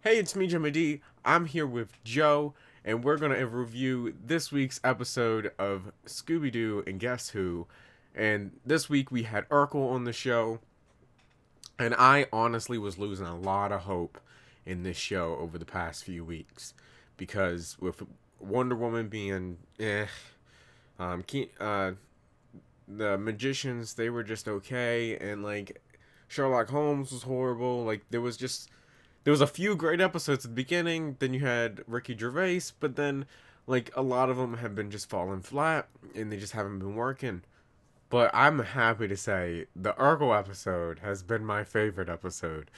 Hey, it's me, Jimmy D. I'm here with Joe, and we're going to review this week's episode of Scooby-Doo and Guess Who. And this week we had Urkel on the show, and I honestly was losing a lot of hope in this show over the past few weeks. Because with Wonder Woman being um, the magicians, they were just okay, and like Sherlock Holmes was horrible. Like there was a few great episodes at the beginning. Then you had Ricky Gervais, but then like a lot of them have been just falling flat, and they just haven't been working. But I'm happy to say the Urkel episode has been my favorite episode.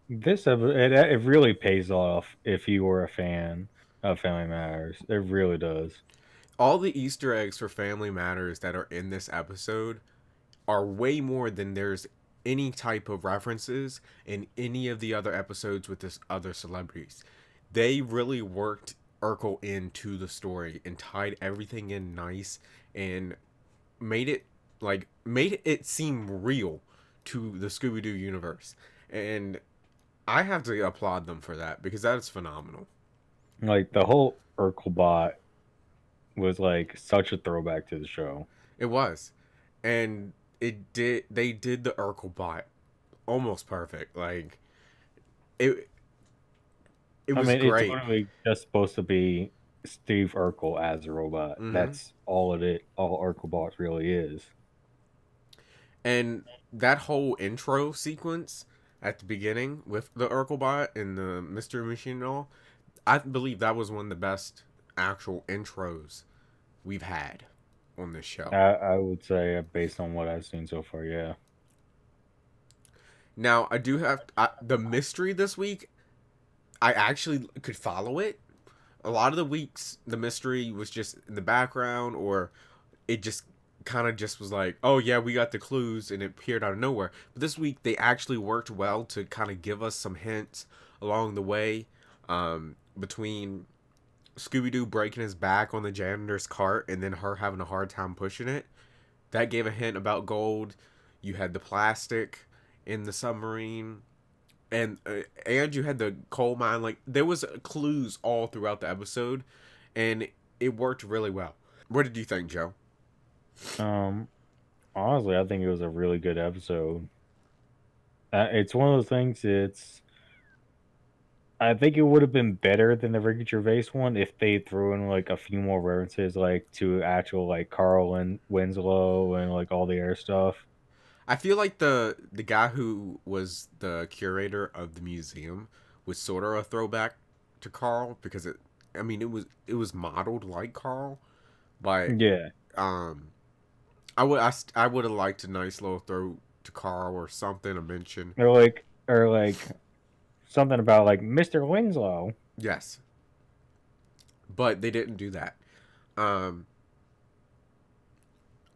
It really pays off if you were a fan of Family Matters. It really does. All the Easter eggs for Family Matters that are in this episode are way more than there's any type of references in any of the other episodes with this other celebrities. They really worked Urkel into the story and tied everything in nice and made it made it seem real to the Scooby Doo universe. And I have to applaud them for that because that is phenomenal. Like the whole Urkel bot was like such a throwback to the show. It was. And they did the Urkel bot almost perfect. Like it it I was mean, it's great. literally just supposed to be Steve Urkel as a robot. Hmm. That's all all Urkel bot really is. And that whole intro sequence at the beginning with the Urkelbot and the Mystery Machine and all, I believe that was one of the best actual intros we've had on this show. I would say, based on what I've seen so far, yeah. Now, I do have the mystery this week. I actually could follow it. A lot of the weeks, the mystery was just in the background, or it just kind of just was like, oh yeah, we got the clues, and it appeared out of nowhere. But this week, they actually worked well to kind of give us some hints along the way, between Scooby Doo breaking his back on the janitor's cart and then her having a hard time pushing it. That gave a hint about gold. You had the plastic in the submarine, and you had the coal mine. Like there was clues all throughout the episode, and it worked really well. What did you think, Joe? Um, Honestly, I think it was a really good episode. It's one of those things. I think it would have been better than the Ricky Gervais one if they threw in like a few more references, like to actual like Carl and Winslow and like all the air stuff. I feel like the guy who was the curator of the museum was sort of a throwback to Carl because it was modeled like Carl, but Yeah, um I would have liked a nice little throw to Carl or something, a mention. or like something about like Mr. Winslow. Yes, but they didn't do that. Um,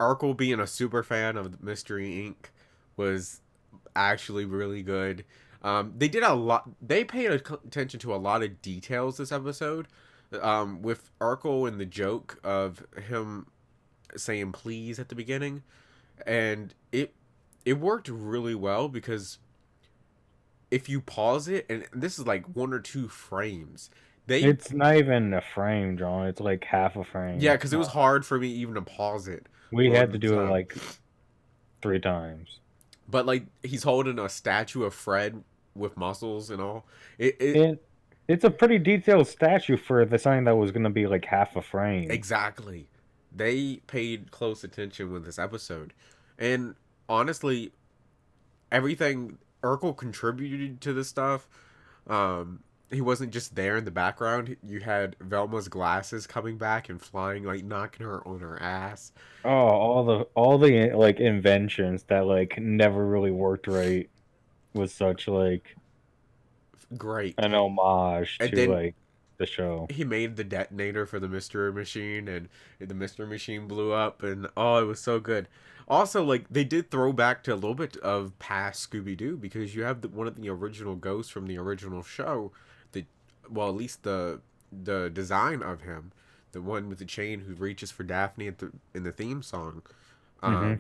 Arkle being a super fan of Mystery Inc. was actually really good. They did a lot. They paid attention to a lot of details this episode. With Arkle and the joke of him saying "please" at the beginning, and it worked really well because if you pause it, and this is like one or two frames, they It's not even a frame, John. It's like half a yeah, frame. because it was hard for me even to pause it We on had the to do it time. like 3 times. But like he's holding a statue of Fred with muscles and all. It And it's a pretty detailed statue for the sign that was gonna be like half a frame. exactly. They paid close attention with this episode, and honestly, everything Urkel contributed to this stuff. He wasn't just there in the background. You had Velma's glasses coming back and flying, like knocking her on her ass. Oh, all the like inventions that like never really worked right was such like Great. an homage And to then like the show. he made the detonator for the mystery machine, and the mystery machine blew up, and oh, it was so good. Also, like they did throw back to a little bit of past Scooby-Doo because you have one of the original ghosts from the original show, the well, at least the design of him, the one with the chain who reaches for Daphne in the theme song. Hmm.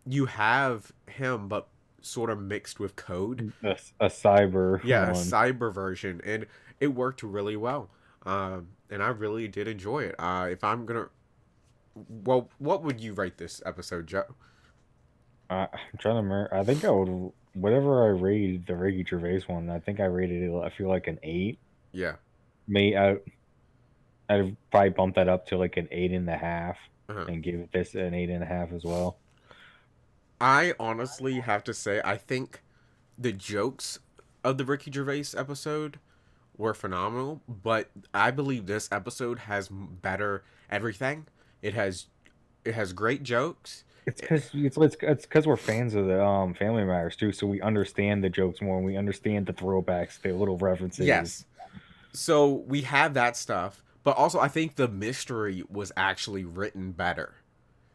You have him, but sort of mixed with code. A cyber Yeah, a one. cyber version, and it worked really well. And I really did enjoy it. If I'm gonna, well, what would you rate this episode, Joe? I'm trying to remember. I think I would whatever I rated the Ricky Gervais one. I think I rated it. I feel like an 8. Yeah. May I'd probably bump that up to like an 8.5, Uh-huh. and give this an 8.5 as well. I honestly have to say, I think the jokes of the Ricky Gervais episode were phenomenal, but I believe this episode has better everything. It has it has great jokes. It's because it's because we're fans of the Family Matters too, so we understand the jokes more, and we understand the throwbacks, the little references. Yes. So we have that stuff, but also I think the mystery was actually written better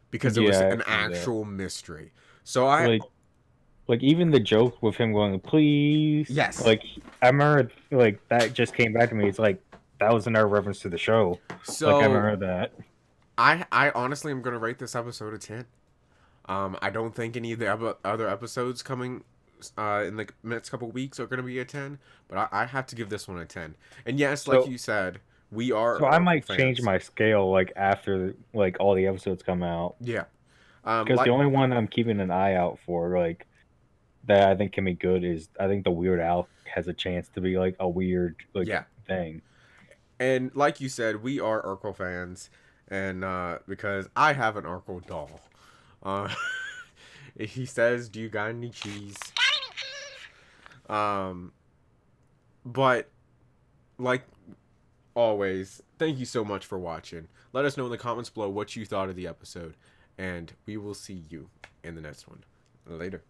because it was Yeah, an I've seen that. actual mystery. So I Like even the joke with him going, please. yes. I remember that just came back to me. It's like that was another reference to the show. I So remember that. I honestly am gonna rate this episode a 10. I don't think any of the other episodes coming in the next couple weeks are going to be a 10, but I have to give this one a 10. And yes, like So you said, we are so I Urkel might change fans. my scale after all the episodes come out, Yeah. because the Like only one I'm keeping an eye out for that I think can be good is I think the Weird Al has a chance to be a weird yeah. thing. And like you said, we are Urkel fans, and because I have an Urkel doll. Uh, he says, "Do you got any cheese?" Um, but like always, thank you so much for watching. Let us know in the comments below what you thought of the episode, and we will see you in the next one. Later.